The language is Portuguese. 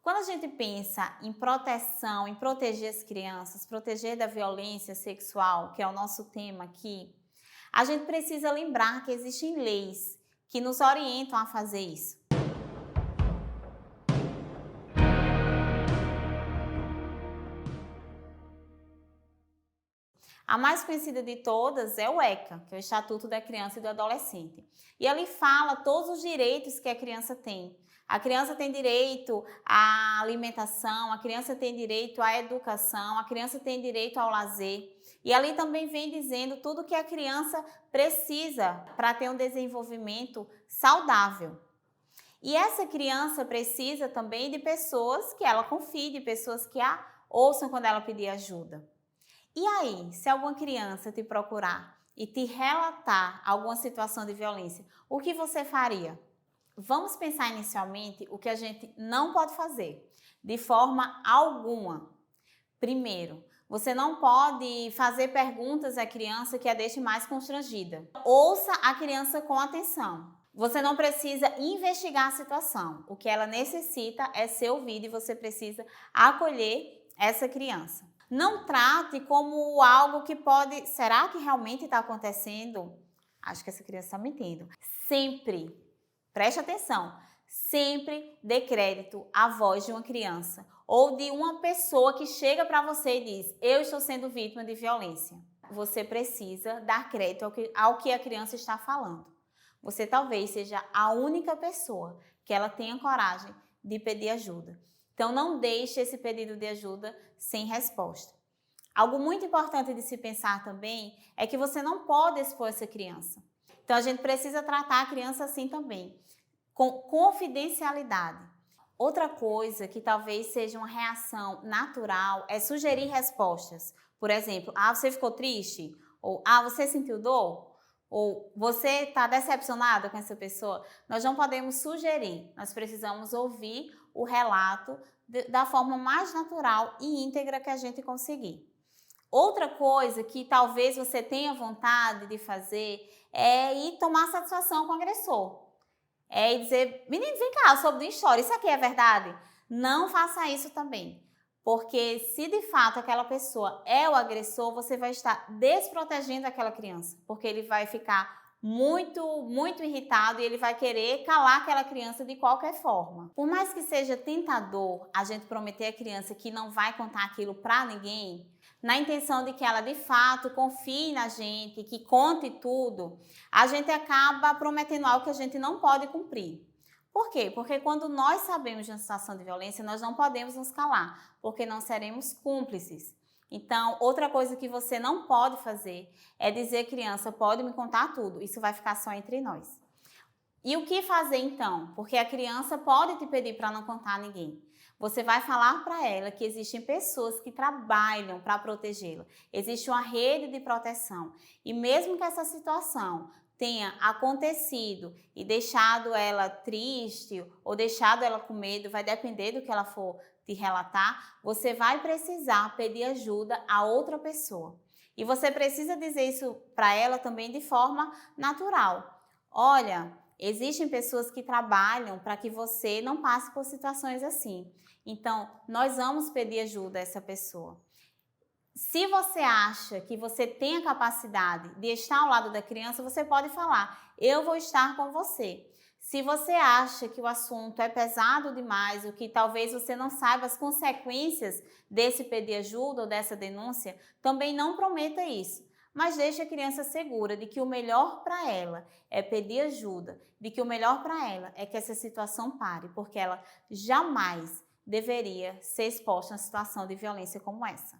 Quando a gente pensa em proteção, em proteger as crianças, proteger da violência sexual, que é o nosso tema aqui, a gente precisa lembrar que existem leis que nos orientam a fazer isso. A mais conhecida de todas é o ECA, que é o Estatuto da Criança e do Adolescente. E ele fala todos os direitos que a criança tem. A criança tem direito à alimentação, a criança tem direito à educação, a criança tem direito ao lazer. E ali também vem dizendo tudo que a criança precisa para ter um desenvolvimento saudável. E essa criança precisa também de pessoas que ela confie, de pessoas que a ouçam quando ela pedir ajuda. E aí, se alguma criança te procurar e te relatar alguma situação de violência, o que você faria? Vamos pensar inicialmente o que a gente não pode fazer, de forma alguma. Primeiro, você não pode fazer perguntas à criança que a deixe mais constrangida. Ouça a criança com atenção. Você não precisa investigar a situação. O que ela necessita é ser ouvida e você precisa acolher essa criança. Não trate como algo que pode... Será que realmente está acontecendo? Acho que essa criança está mentindo. Sempre, preste atenção, sempre dê crédito à voz de uma criança ou de uma pessoa que chega para você e diz: eu estou sendo vítima de violência. Você precisa dar crédito ao que a criança está falando. Você talvez seja a única pessoa que ela tenha coragem de pedir ajuda. Então, não deixe esse pedido de ajuda sem resposta. Algo muito importante de se pensar também é que você não pode expor essa criança. Então, a gente precisa tratar a criança assim também, com confidencialidade. Outra coisa que talvez seja uma reação natural é sugerir respostas. Por exemplo, você ficou triste? Ou você sentiu dor? Ou você está decepcionada com essa pessoa? Nós não podemos sugerir, nós precisamos ouvir o relato da forma mais natural e íntegra que a gente conseguir. Outra coisa que talvez você tenha vontade de fazer é ir tomar satisfação com o agressor. É dizer: menino, vem cá, eu soube de uma história, isso aqui é verdade? Não faça isso também. Porque se de fato aquela pessoa é o agressor, você vai estar desprotegendo aquela criança. Porque ele vai ficar muito irritado e ele vai querer calar aquela criança de qualquer forma. Por mais que seja tentador a gente prometer à criança que não vai contar aquilo para ninguém, na intenção de que ela de fato confie na gente, que conte tudo, a gente acaba prometendo algo que a gente não pode cumprir. Por quê? Porque quando nós sabemos de uma situação de violência, nós não podemos nos calar, porque não seremos cúmplices. Então, outra coisa que você não pode fazer é dizer: criança, pode me contar tudo, isso vai ficar só entre nós. E o que fazer então? Porque a criança pode te pedir para não contar a ninguém. Você vai falar para ela que existem pessoas que trabalham para protegê-la. Existe uma rede de proteção. E mesmo que essa situação tenha acontecido e deixado ela triste ou deixado ela com medo, vai depender do que ela for te relatar, você vai precisar pedir ajuda a outra pessoa. E você precisa dizer isso para ela também de forma natural. Olha, existem pessoas que trabalham para que você não passe por situações assim. Então, nós vamos pedir ajuda a essa pessoa. Se você acha que você tem a capacidade de estar ao lado da criança, você pode falar: eu vou estar com você. Se você acha que o assunto é pesado demais, ou que talvez você não saiba as consequências desse pedir ajuda ou dessa denúncia, também não prometa isso. Mas deixe a criança segura de que o melhor para ela é pedir ajuda, de que o melhor para ela é que essa situação pare, porque ela jamais deveria ser exposta a uma situação de violência como essa.